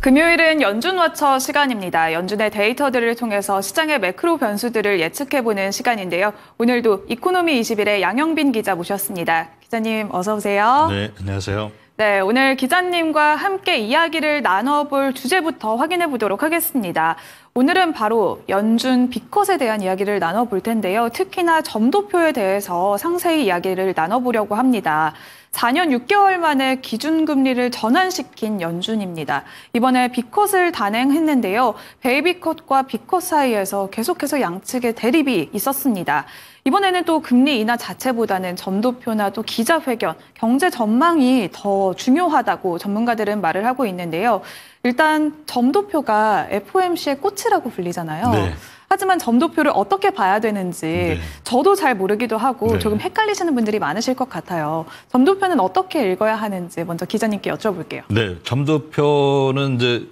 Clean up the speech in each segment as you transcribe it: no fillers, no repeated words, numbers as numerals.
금요일은 연준와처 시간입니다. 연준의 데이터들을 통해서 시장의 매크로 변수들을 예측해보는 시간인데요. 오늘도 이코노미 21의 양영빈 기자 모셨습니다. 기자님 어서 오세요. 네, 안녕하세요. 네, 오늘 기자님과 함께 이야기를 나눠볼 주제부터 확인해 보도록 하겠습니다. 오늘은 바로 연준 빅컷에 대한 이야기를 나눠볼 텐데요. 특히나 점도표에 대해서 상세히 이야기를 나눠보려고 합니다. 4년 6개월 만에 기준금리를 전환시킨 연준입니다. 이번에 빅컷을 단행했는데요. 베이비컷과 빅컷 사이에서 계속해서 양측의 대립이 있었습니다. 이번에는 또 금리 인하 자체보다는 점도표나 또 기자회견, 경제 전망이 더 중요하다고 전문가들은 말을 하고 있는데요. 일단 점도표가 FOMC의 꽃이라고 불리잖아요. 네. 하지만 점도표를 어떻게 봐야 되는지 네. 저도 잘 모르기도 하고 네. 조금 헷갈리시는 분들이 많으실 것 같아요. 점도표는 어떻게 읽어야 하는지 먼저 기자님께 여쭤볼게요. 네, 점도표는 이제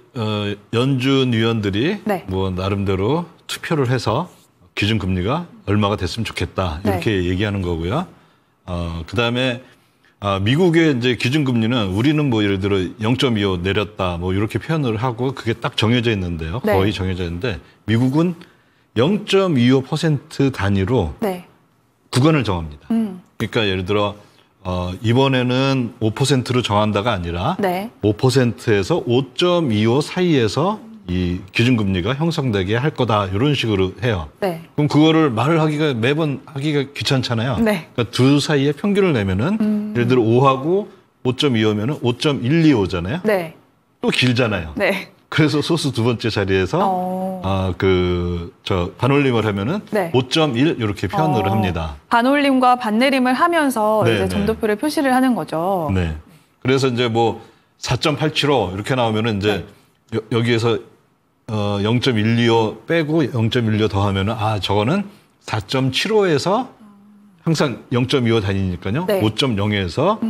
연준 위원들이 네. 뭐 나름대로 투표를 해서 기준 금리가 얼마가 됐으면 좋겠다 이렇게 얘기하는 거고요. 그다음에 미국의 이제 기준 금리는 우리는 뭐 예를 들어 0.25 내렸다 뭐 이렇게 표현을 하고 그게 딱 정해져 있는데요. 네. 거의 정해져 있는데 미국은 0.25% 단위로 네. 구간을 정합니다. 그러니까 예를 들어 이번에는 5%로 정한다가 아니라 네. 5%에서 5.25 사이에서 이 기준금리가 형성되게 할 거다 이런 식으로 해요. 네. 그럼 그거를 말을 하기가 매번 하기가 귀찮잖아요. 네. 그러니까 둘 사이에 평균을 내면은 예를 들어 5하고 5.25면은 5.125잖아요. 네. 또 길잖아요. 네. 그래서 소수 두 번째 자리에서 반올림을 하면은 네. 5.1 이렇게 표현을 합니다. 반올림과 반내림을 하면서 네, 이제 네. 점도표를 표시를 하는 거죠. 네. 그래서 이제 뭐 4.875 이렇게 나오면은 이제 여기에서 0.125 빼고 0.125 더하면은 저거는 4.75에서 항상 0.25 다니니까요. 네. 5.0에서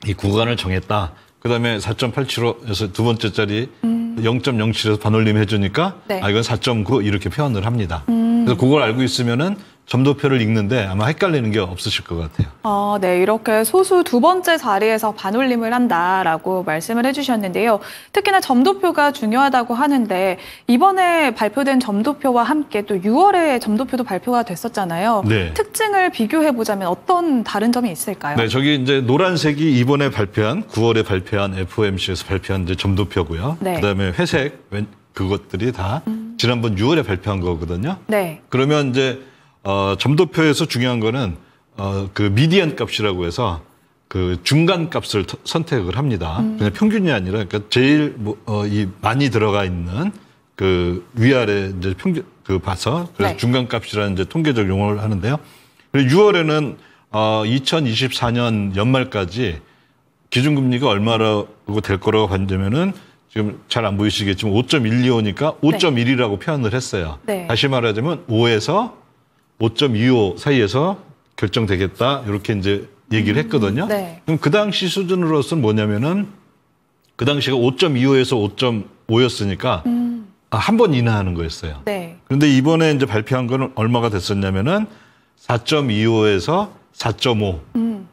이 구간을 정했다. 그다음에 4.875에서 두 번째 자리 0.07에서 반올림 해주니까 네. 이건 4.9 이렇게 표현을 합니다. 그래서 그걸 알고 있으면은 점도표를 읽는데 아마 헷갈리는 게 없으실 것 같아요. 네. 이렇게 소수 두 번째 자리에서 반올림을 한다라고 말씀을 해주셨는데요. 특히나 점도표가 중요하다고 하는데 이번에 발표된 점도표와 함께 또 6월에 점도표도 발표가 됐었잖아요. 네. 특징을 비교해보자면 어떤 다른 점이 있을까요? 네, 저기 이제 노란색이 이번에 9월에 발표한 FOMC에서 발표한 이제 점도표고요. 네. 그다음에 회색 그것들이 다 지난번 6월에 발표한 거거든요. 네. 그러면 이제 점도표에서 중요한 거는 그 미디안 값이라고 해서 그 중간 값을 선택을 합니다. 그냥 평균이 아니라 그러니까 제일 이 많이 들어가 있는 그 위아래 이제 평균 봐서 그래서 네. 중간 값이라는 이제 통계적 용어를 하는데요. 그리고 6월에는 2024년 연말까지 기준금리가 얼마라고 될 거라고 봤냐면은 지금 잘 안 보이시겠지만 5.125니까 5.1이라고 표현을 했어요. 네. 다시 말하자면 5에서 5.25 사이에서 결정되겠다 이렇게 이제 얘기를 했거든요. 네. 그럼 그 당시 수준으로서는 뭐냐면은 그 당시가 5.25에서 5.5였으니까 한 번 인하하는 거였어요. 네. 그런데 이번에 이제 발표한 거는 얼마가 됐었냐면은 4.25에서 4.5.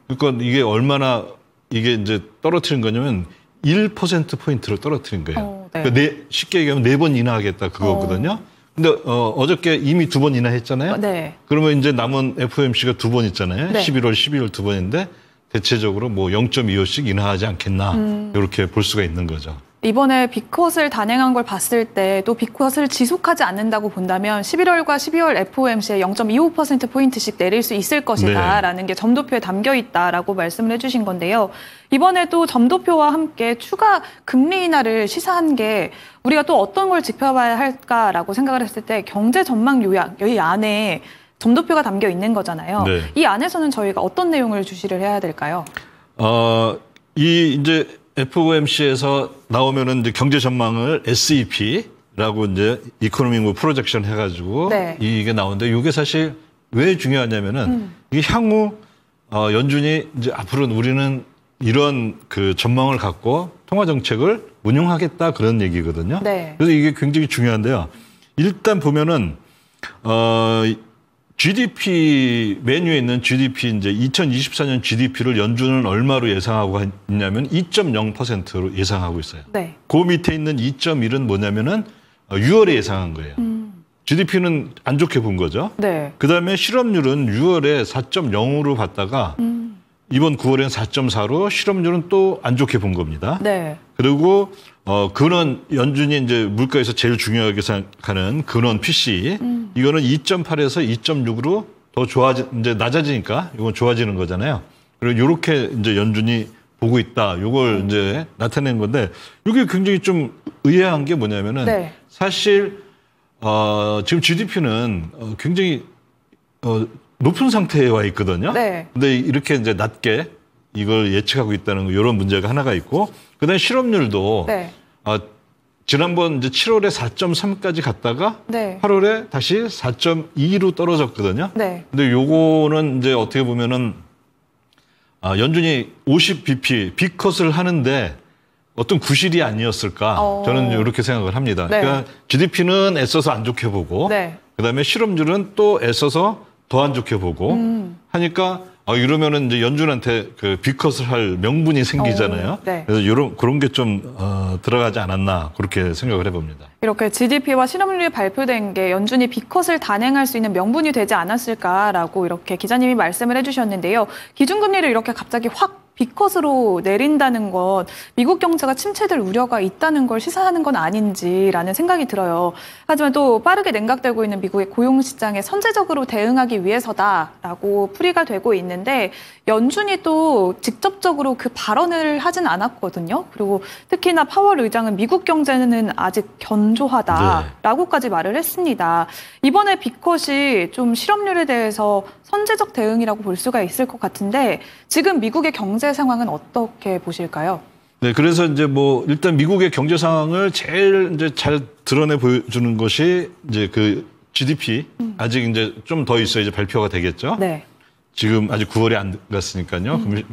그러니까 이게 얼마나 이게 이제 떨어뜨린 거냐면 1%포인트를 떨어뜨린 거예요. 네. 그러니까 쉽게 얘기하면 4번 인하하겠다 그거거든요. 근데 어저께 이미 2번 인하했잖아요. 네. 그러면 이제 남은 FOMC가 2번 있잖아요. 네. 11월, 12월 2번인데 대체적으로 뭐 0.25씩 인하하지 않겠나 이렇게 볼 수가 있는 거죠. 이번에 빅컷을 단행한 걸 봤을 때 또 빅컷을 지속하지 않는다고 본다면 11월과 12월 FOMC에 0.25%포인트씩 내릴 수 있을 것이다라는 게 점도표에 담겨 있다라고 말씀을 해주신 건데요. 이번에 또 점도표와 함께 추가 금리 인하를 시사한 게 우리가 또 어떤 걸 지켜봐야 할까라고 생각을 했을 때 경제 전망 요약, 여기 안에 점도표가 담겨 있는 거잖아요. 네. 이 안에서는 저희가 어떤 내용을 주시를 해야 될까요? 이제 FOMC에서 나오면은 이제 경제 전망을 SEP라고 이제 이코노믹 프로젝션 해가지고 네. 이게 나오는데 이게 사실 왜 중요하냐면은 이게 향후 연준이 이제 앞으로는 우리는 이런 그 전망을 갖고 통화 정책을 운용하겠다 그런 얘기거든요. 네. 그래서 이게 굉장히 중요한데요. 일단 보면은 GDP 메뉴에 있는 GDP 이제 2024년 GDP를 연준은 얼마로 예상하고 있냐면 2.0%로 예상하고 있어요. 네. 그 밑에 있는 2.1은 뭐냐면은 6월에 예상한 거예요. GDP는 안 좋게 본 거죠. 네. 그다음에 실업률은 6월에 4.0으로 봤다가 이번 9월엔 4.4로 실업률은 또 안 좋게 본 겁니다. 네. 그리고 근원 연준이 이제 물가에서 제일 중요하게 생각하는 근원 PC 이거는 2.8에서 2.6으로 더 이제 낮아지니까 이건 좋아지는 거잖아요. 그리고 이렇게 이제 연준이 보고 있다. 이걸 이제 나타낸 건데 이게 굉장히 좀 의아한 게 뭐냐면은 네. 사실 지금 GDP는 굉장히 높은 상태에 와 있거든요. 네. 근데 이렇게 이제 낮게 이걸 예측하고 있다는 거, 이런 문제가 하나가 있고, 그다음에 실업률도 네. 지난번 이제 7월에 4.3까지 갔다가 네. 8월에 다시 4.2로 떨어졌거든요. 네. 근데 요거는 이제 어떻게 보면은 연준이 50bp 빅컷을 하는데 어떤 구실이 아니었을까? 저는 이렇게 생각을 합니다. 네. 그러니까 GDP는 애써서 안 좋게 보고, 네. 그다음에 실업률은 또 애써서 더 안 좋게 보고 하니까 이러면은 이제 연준한테 그 빅컷을 할 명분이 생기잖아요. 네. 그래서 그런 게 좀 들어가지 않았나 그렇게 생각을 해봅니다. 이렇게 GDP와 실업률이 발표된 게 연준이 빅컷을 단행할 수 있는 명분이 되지 않았을까라고 이렇게 기자님이 말씀을 해주셨는데요. 기준금리를 이렇게 갑자기 확 빅컷으로 내린다는 건 미국 경제가 침체될 우려가 있다는 걸 시사하는 건 아닌지라는 생각이 들어요. 하지만 또 빠르게 냉각되고 있는 미국의 고용시장에 선제적으로 대응하기 위해서다라고 풀이가 되고 있는데 연준이 또 직접적으로 그 발언을 하진 않았거든요. 그리고 특히나 파월 의장은 미국 경제는 아직 견조하다라고까지 말을 했습니다. 이번에 빅컷이 좀 실업률에 대해서 선제적 대응이라고 볼 수가 있을 것 같은데 지금 미국의 경제 상황은 어떻게 보실까요? 네, 그래서 이제 뭐 일단 미국의 경제 상황을 제일 이제 잘 드러내 보여주는 것이 이제 그 GDP 아직 이제 좀 더 있어야 이제 발표가 되겠죠. 네. 지금 아직 9월에 안 갔으니까요. 그럼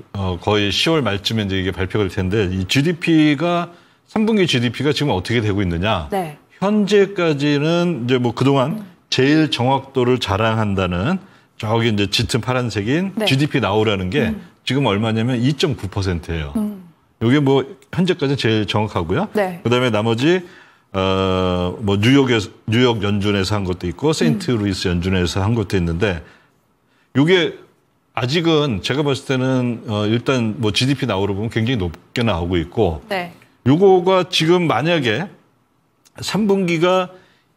거의 10월 말쯤에 이제 이게 발표가 될 텐데 이 GDP가 3분기 GDP가 지금 어떻게 되고 있느냐? 네. 현재까지는 이제 뭐 그동안 제일 정확도를 자랑한다는 저기 이제 짙은 파란색인 네. GDP 나오라는 게 지금 얼마냐면 2.9%예요. 이게 뭐 현재까지 제일 정확하고요. 네. 그다음에 나머지 뭐 뉴욕 연준에서 한 것도 있고 세인트루이스 연준에서 한 것도 있는데 이게 아직은 제가 봤을 때는 일단 뭐 GDP 나오러 보면 굉장히 높게 나오고 있고 네. 요거가 지금 만약에 3분기가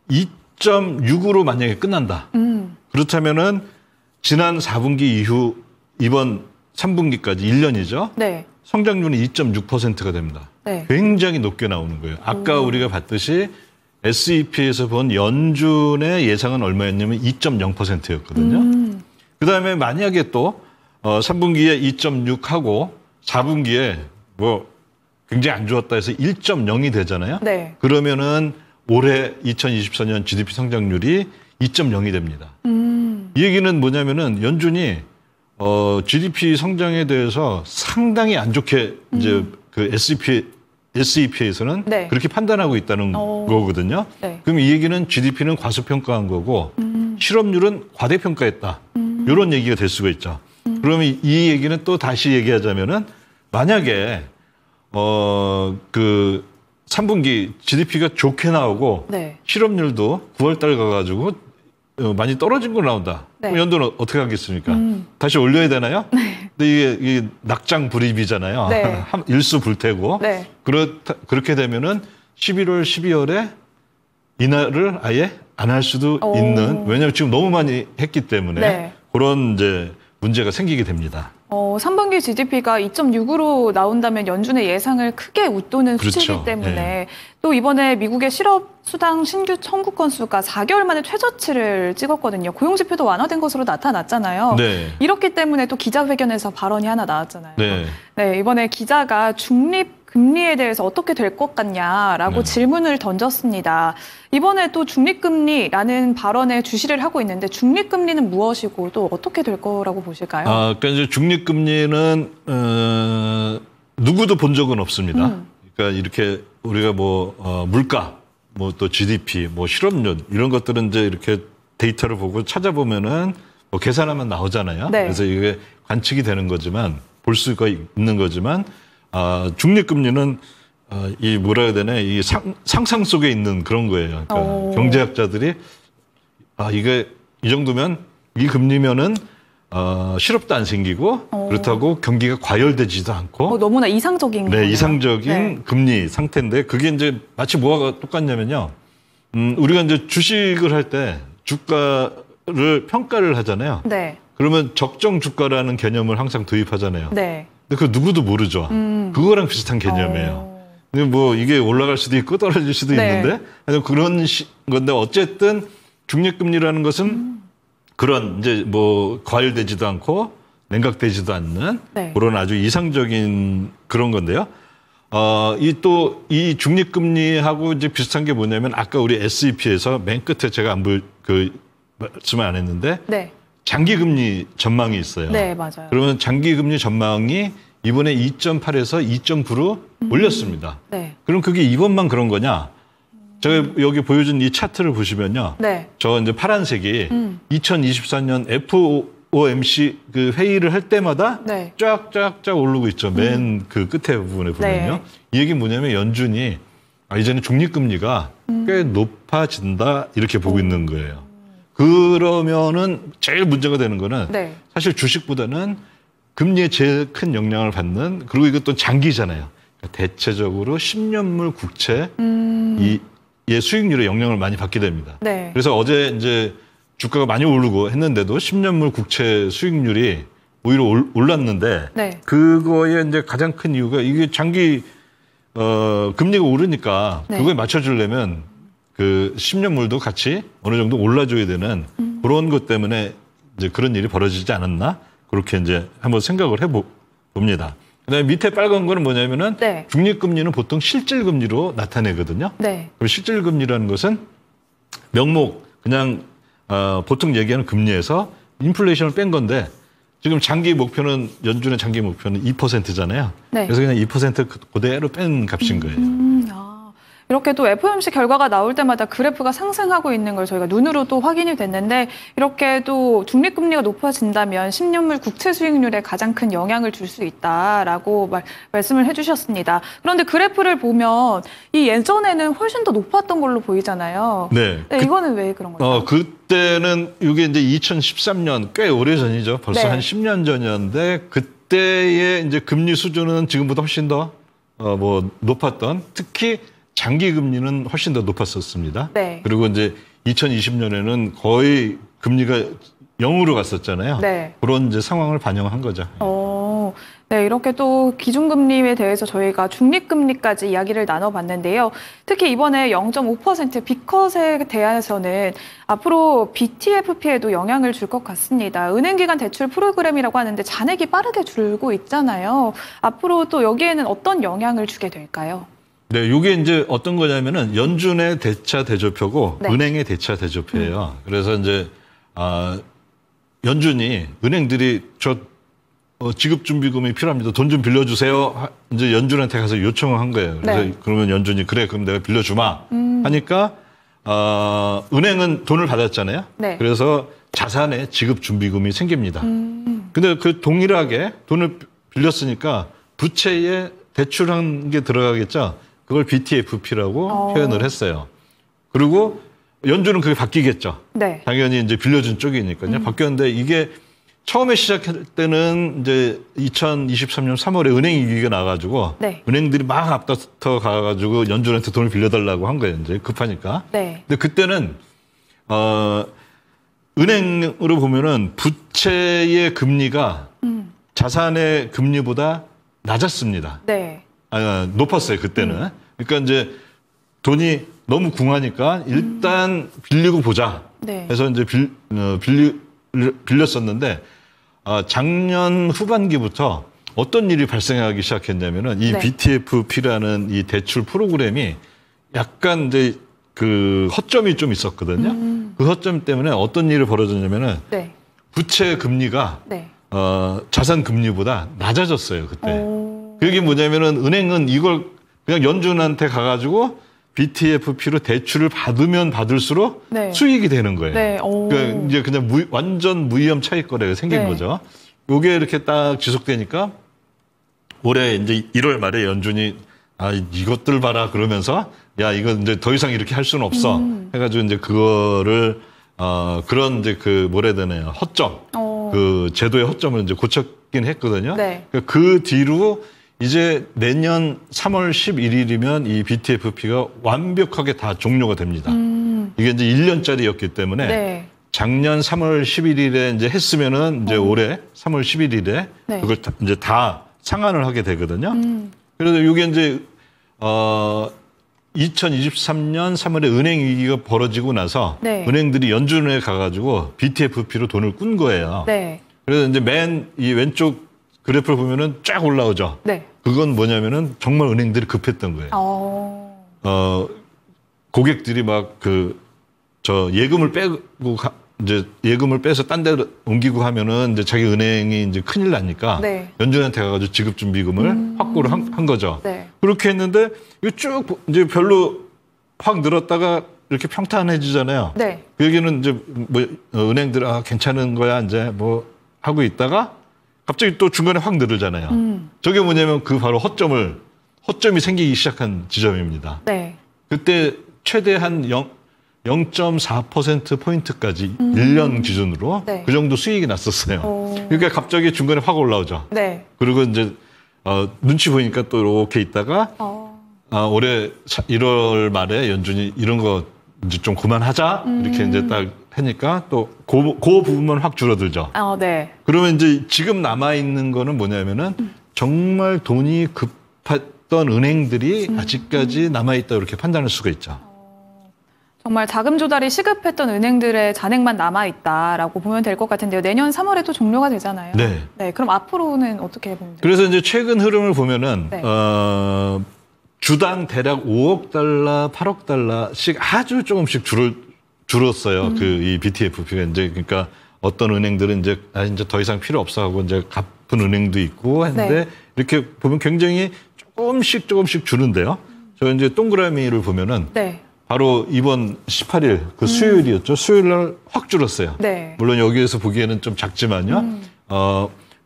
2.6으로 만약에 끝난다. 그렇다면은 지난 4분기 이후 이번 3분기까지 1년이죠. 네. 성장률은 2.6%가 됩니다. 네. 굉장히 높게 나오는 거예요. 아까 우리가 봤듯이 SEP에서 본 연준의 예상은 얼마였냐면 2.0%였거든요. 그다음에 만약에 또 3분기에 2.6하고 4분기에 뭐 굉장히 안 좋았다 해서 1.0이 되잖아요. 네. 그러면은 올해 2024년 GDP 성장률이 2.0이 됩니다. 이 얘기는 뭐냐면은 연준이 GDP 성장에 대해서 상당히 안 좋게 이제 그 SEP에서는 네. 그렇게 판단하고 있다는 거거든요. 네. 그럼 이 얘기는 GDP는 과소평가한 거고 실업률은 과대평가했다. 이런 얘기가 될 수가 있죠. 그러면 이 얘기는 또 다시 얘기하자면은 만약에 그 3분기 GDP가 좋게 나오고 네. 실업률도 9월 달 가가지고 많이 떨어진 걸로 나온다. 네. 그럼 연준은 어떻게 하겠습니까? 다시 올려야 되나요? 네. 근데 이게 낙장불입이잖아요. 네. 일수불태고. 네. 그렇게 되면은 11월, 12월에 인하를 아예 안 할 수도 있는, 왜냐하면 지금 너무 많이 했기 때문에 네. 그런 이제 문제가 생기게 됩니다. 3분기 GDP가 2.6으로 나온다면 연준의 예상을 크게 웃도는 그렇죠. 수치이기 때문에 네. 또 이번에 미국의 실업수당 신규 청구 건수가 4개월 만에 최저치를 찍었거든요. 고용지표도 완화된 것으로 나타났잖아요. 네. 이렇기 때문에 또 기자회견에서 발언이 하나 나왔잖아요. 네. 네, 이번에 기자가 중립 금리에 대해서 어떻게 될 것 같냐라고 네. 질문을 던졌습니다. 이번에 또 중립금리라는 발언에 주시를 하고 있는데 중립금리는 무엇이고 또 어떻게 될 거라고 보실까요? 그러니까 이제 중립금리는 누구도 본 적은 없습니다. 그러니까 이렇게 우리가 뭐 물가, 뭐 또 GDP, 뭐 실업률 이런 것들은 이제 이렇게 데이터를 보고 찾아보면은 뭐 계산하면 나오잖아요. 네. 그래서 이게 관측이 되는 거지만 볼 수가 있는 거지만 중립금리는 이 뭐라 해야 되나 이 상상 속에 있는 그런 거예요. 그러니까 경제학자들이 이게 이 정도면 이 금리면은 실업도 안 생기고 그렇다고 경기가 과열되지도 않고 너무나 이상적인 거네요. 이상적인 네. 금리 상태인데 그게 이제 마치 뭐가 똑같냐면요. 우리가 이제 주식을 할 때 주가를 평가를 하잖아요. 네. 그러면 적정 주가라는 개념을 항상 도입하잖아요. 네. 근데 그 누구도 모르죠. 그거랑 비슷한 개념이에요. 근데 뭐 이게 올라갈 수도 있고 떨어질 수도 네. 있는데 그런 건데 어쨌든 중립금리라는 것은 그런 이제 뭐 과열되지도 않고 냉각되지도 않는 네. 그런 아주 이상적인 그런 건데요. 이 중립금리하고 이제 비슷한 게 뭐냐면 아까 우리 SEP에서 맨 끝에 제가 말씀을 안 했는데 네. 장기금리 전망이 있어요. 네, 맞아요. 그러면 장기금리 전망이 이번에 2.8에서 2.9로 올렸습니다. 네. 그럼 그게 이번만 그런 거냐? 제가 여기 보여준 이 차트를 보시면요. 네. 저 이제 파란색이 2024년 FOMC 그 회의를 할 때마다 네. 쫙쫙쫙 오르고 있죠. 맨 그 끝에 부분에 보면요. 네. 이 얘기는 뭐냐면 연준이 이제는 중립금리가 꽤 높아진다 이렇게 보고 있는 거예요. 그러면은 제일 문제가 되는 거는 네. 사실 주식보다는 금리에 제일 큰 영향을 받는 그리고 이것도 장기잖아요. 그러니까 대체적으로 10년물 국채 의 수익률에 영향을 많이 받게 됩니다. 네. 그래서 어제 이제 주가가 많이 오르고 했는데도 10년물 국채 수익률이 오히려 올랐는데 네. 그거의 이제 가장 큰 이유가 이게 장기 금리가 오르니까 네. 그거에 맞춰주려면 그 10년물도 같이 어느 정도 올라줘야 되는 그런 것 때문에 이제 그런 일이 벌어지지 않았나 그렇게 이제 한번 생각을 해봅니다. 그다음에 밑에 빨간 거는 뭐냐면은 네. 중립금리는 보통 실질금리로 나타내거든요. 네. 그리고 실질금리라는 것은 명목 그냥 보통 얘기하는 금리에서 인플레이션을 뺀 건데 지금 장기 목표는 연준의 장기 목표는 2%잖아요. 네. 그래서 그냥 2% 그대로 뺀 값인 거예요. 이렇게 또 FOMC 결과가 나올 때마다 그래프가 상승하고 있는 걸 저희가 눈으로 또 확인이 됐는데 이렇게 또 중립금리가 높아진다면 10년물 국채 수익률에 가장 큰 영향을 줄 수 있다라고 말씀을 해주셨습니다. 그런데 그래프를 보면 이 예전에는 훨씬 더 높았던 걸로 보이잖아요. 네. 이거는 왜 그런 거죠? 그때는 이게 이제 2013년 꽤 오래 전이죠. 벌써 네. 한 10년 전이었는데 그때의 이제 금리 수준은 지금보다 훨씬 더 높았던 특히 장기 금리는 훨씬 더 높았었습니다. 네. 그리고 이제 2020년에는 거의 금리가 0으로 갔었잖아요. 네. 그런 이제 상황을 반영한 거죠. 네, 이렇게 또 기준금리에 대해서 저희가 중립금리까지 이야기를 나눠봤는데요. 특히 이번에 0.5% 빅컷에 대해서는 앞으로 BTFP에도 영향을 줄 것 같습니다. 은행기관 대출 프로그램이라고 하는데 잔액이 빠르게 줄고 있잖아요. 앞으로 또 여기에는 어떤 영향을 주게 될까요? 네, 이게 이제 어떤 거냐면은 연준의 대차 대조표고 네. 은행의 대차 대조표예요. 그래서 이제 연준이 은행들이 지급준비금이 필요합니다. 돈 좀 빌려주세요. 이제 연준한테 가서 요청을 한 거예요. 그래서 네. 그러면 연준이 그래 그럼 내가 빌려주마 하니까 은행은 돈을 받았잖아요. 네. 그래서 자산에 지급준비금이 생깁니다. 근데 그 동일하게 돈을 빌렸으니까 부채에 대출한 게 들어가겠죠. 그걸 BTFP라고 표현을 했어요. 그리고 연준은 그게 바뀌겠죠. 네. 당연히 이제 빌려준 쪽이니까요. 바뀌었는데 이게 처음에 시작할 때는 이제 2023년 3월에 은행 위기가 나가지고 네. 은행들이 막 앞다퉈 가가지고 연준한테 돈을 빌려달라고 한 거예요. 이제 급하니까. 네. 근데 그때는 은행으로 보면은 부채의 금리가 자산의 금리보다 낮았습니다. 네. 높았어요, 그때는. 그러니까 이제 돈이 너무 궁하니까 일단 빌리고 보자. 네. 해서 이제 빌렸었는데, 작년 후반기부터 어떤 일이 발생하기 시작했냐면은 이 네. BTFP라는 이 대출 프로그램이 약간 이제 그 허점이 좀 있었거든요. 그 허점 때문에 어떤 일이 벌어졌냐면은 네. 부채 금리가 네. 자산 금리보다 낮아졌어요, 그때. 그게 뭐냐면은 은행은 이걸 그냥 연준한테 가가지고 BTFP로 대출을 받으면 받을수록 네. 수익이 되는 거예요. 네. 그러니까 이제 그냥 완전 무위험 차익 거래가 생긴 네. 거죠. 요게 이렇게 딱 지속되니까 올해 이제 1월 말에 연준이 이것들 봐라 그러면서 야 이거 이제 더 이상 이렇게 할 수는 없어 해가지고 이제 그거를 그런 이제 그 뭐라 해야 되나요 허점 그 제도의 허점을 이제 고쳤긴 했거든요. 네. 그 뒤로 이제 내년 3월 11일이면 이 BTFP가 완벽하게 다 종료가 됩니다. 이게 이제 1년짜리였기 때문에 네. 작년 3월 11일에 이제 했으면은 이제 올해 3월 11일에 네. 그걸 이제 다 상환을 하게 되거든요. 그래서 이게 이제 2023년 3월에 은행 위기가 벌어지고 나서 네. 은행들이 연준에 가가지고 BTFP로 돈을 꾼 거예요. 네. 그래서 이제 맨 이 왼쪽 그래프를 보면은 쫙 올라오죠. 네. 그건 뭐냐면은 정말 은행들이 급했던 거예요. 고객들이 막 예금을 빼고 이제 예금을 빼서 딴 데로 옮기고 하면은 이제 자기 은행이 이제 큰일 나니까 네. 연준한테 가가지고 지급준비금을 확보를 한 거죠. 네. 그렇게 했는데 이거 쭉 이제 별로 확 늘었다가 이렇게 평탄해지잖아요. 네. 그 얘기는 이제 뭐 은행들 괜찮은 거야 이제 뭐 하고 있다가 갑자기 또 중간에 확 늘잖아요. 저게 뭐냐면 그 바로 허점이 생기기 시작한 지점입니다. 네. 그때 최대 한 0.4%포인트까지 1년 기준으로 네. 그 정도 수익이 났었어요. 그러니까 갑자기 중간에 확 올라오죠. 네. 그리고 이제 눈치 보니까 또 이렇게 있다가 올해 1월 말에 연준이 이런 거 이제 좀 그만하자 이렇게 이제 딱 하니까 또 그 부분만 확 줄어들죠. 네. 그러면 이제 지금 남아 있는 거는 뭐냐면은 정말 돈이 급했던 은행들이 아직까지 남아 있다 이렇게 판단할 수가 있죠. 정말 자금 조달이 시급했던 은행들의 잔액만 남아 있다라고 보면 될 것 같은데요. 내년 3월에 또 종료가 되잖아요. 네. 네. 그럼 앞으로는 어떻게 보면 돼요? 그래서 이제 최근 흐름을 보면은 네. 주당 대략 5억 달러, 8억 달러씩 아주 조금씩 줄었어요. 이 BTFP가 이제 그러니까 어떤 은행들은 이제 이제 더 이상 필요 없어 하고 이제 갚은 은행도 있고 했는데 네. 이렇게 보면 굉장히 조금씩 주는데요. 저 이제 동그라미를 보면은 네. 바로 이번 18일 그 수요일이었죠. 수요일 날 확 줄었어요. 네. 물론 여기에서 보기에는 좀 작지만요.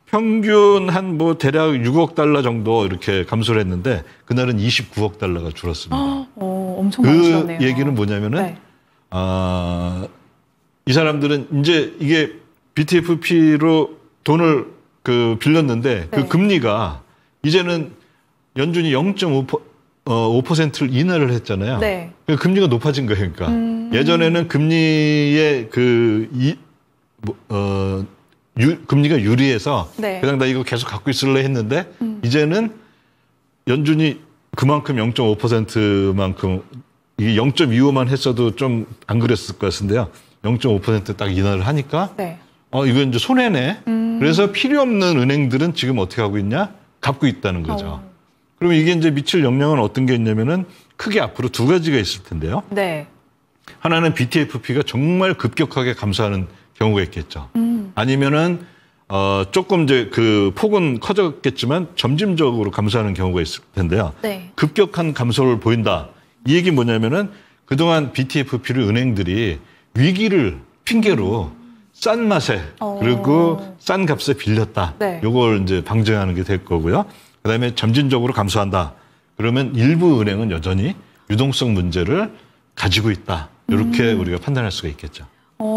평균 한 뭐 대략 6억 달러 정도 이렇게 감소를 했는데 그날은 29억 달러가 줄었습니다. 엄청 많이 줄었네요. 그 얘기는 뭐냐면은 네. 이 사람들은 이제 이게 BTFP로 돈을 빌렸는데 네. 그 금리가 이제는 연준이 0.5%를 인하를 했잖아요. 네. 그 금리가 높아진 거예요. 그러니까 예전에는 금리의 금리가 유리해서 네. 그냥 나 이거 계속 갖고 있을래 했는데 이제는 연준이 그만큼 0.5%만큼 이게 0.25만 했어도 좀 안 그랬을 것 같은데요. 0.5% 딱 인하를 하니까 네. 이거 이제 손해네. 그래서 필요 없는 은행들은 지금 어떻게 하고 있냐? 갚고 있다는 거죠. 그러면 이게 이제 미칠 영향은 어떤 게 있냐면은 크게 앞으로 두 가지가 있을 텐데요. 네. 하나는 BTFP가 정말 급격하게 감소하는 경우가 있겠죠. 아니면은 조금 이제 그 폭은 커졌겠지만 점진적으로 감소하는 경우가 있을 텐데요. 네. 급격한 감소를 보인다. 이 얘기 뭐냐면은 그동안 BTFP를 은행들이 위기를 핑계로 싼 맛에 그리고 싼 값에 빌렸다. 네. 요걸 이제 방지하는 게 될 거고요. 그다음에 점진적으로 감소한다. 그러면 일부 은행은 여전히 유동성 문제를 가지고 있다. 이렇게 우리가 판단할 수가 있겠죠.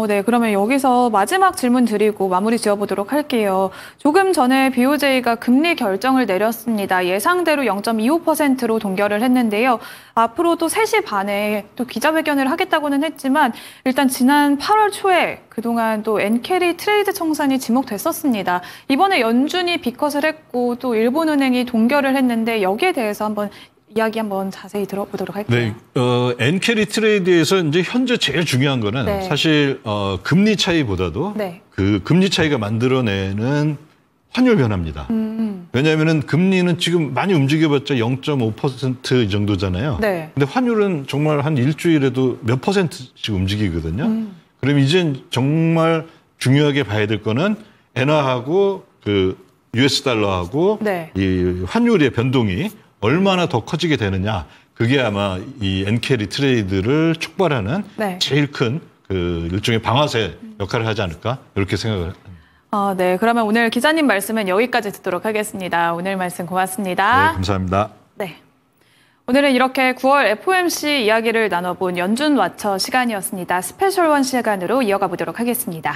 네. 그러면 여기서 마지막 질문 드리고 마무리 지어보도록 할게요. 조금 전에 BOJ가 금리 결정을 내렸습니다. 예상대로 0.25%로 동결을 했는데요. 앞으로도 3시 반에 또 기자회견을 하겠다고는 했지만 일단 지난 8월 초에 그동안 또 엔캐리 트레이드 청산이 지목됐었습니다. 이번에 연준이 빅컷을 했고 또 일본은행이 동결을 했는데 여기에 대해서 한번 이야기 한번 자세히 들어보도록 할게요. 네, 엔캐리 트레이드에서 이제 현재 제일 중요한 거는 네. 사실 금리 차이보다도 네. 그 금리 차이가 만들어내는 환율 변화입니다. 왜냐하면은 금리는 지금 많이 움직여봤자 0.5% 이 정도잖아요. 네. 근데 환율은 정말 한 일주일에도 몇 %씩 움직이거든요. 그럼 이젠 정말 중요하게 봐야 될 거는 엔화하고 그 US 달러하고 네. 이 환율의 변동이 얼마나 더 커지게 되느냐. 그게 아마 이 엔캐리 트레이드를 촉발하는 네. 제일 큰 그 일종의 방아쇠 역할을 하지 않을까 이렇게 생각을 합니다. 네. 그러면 오늘 기자님 말씀은 여기까지 듣도록 하겠습니다. 오늘 말씀 고맙습니다. 네, 감사합니다. 네. 오늘은 이렇게 9월 FOMC 이야기를 나눠본 연준 와처 시간이었습니다. 스페셜 원 시간으로 이어가 보도록 하겠습니다.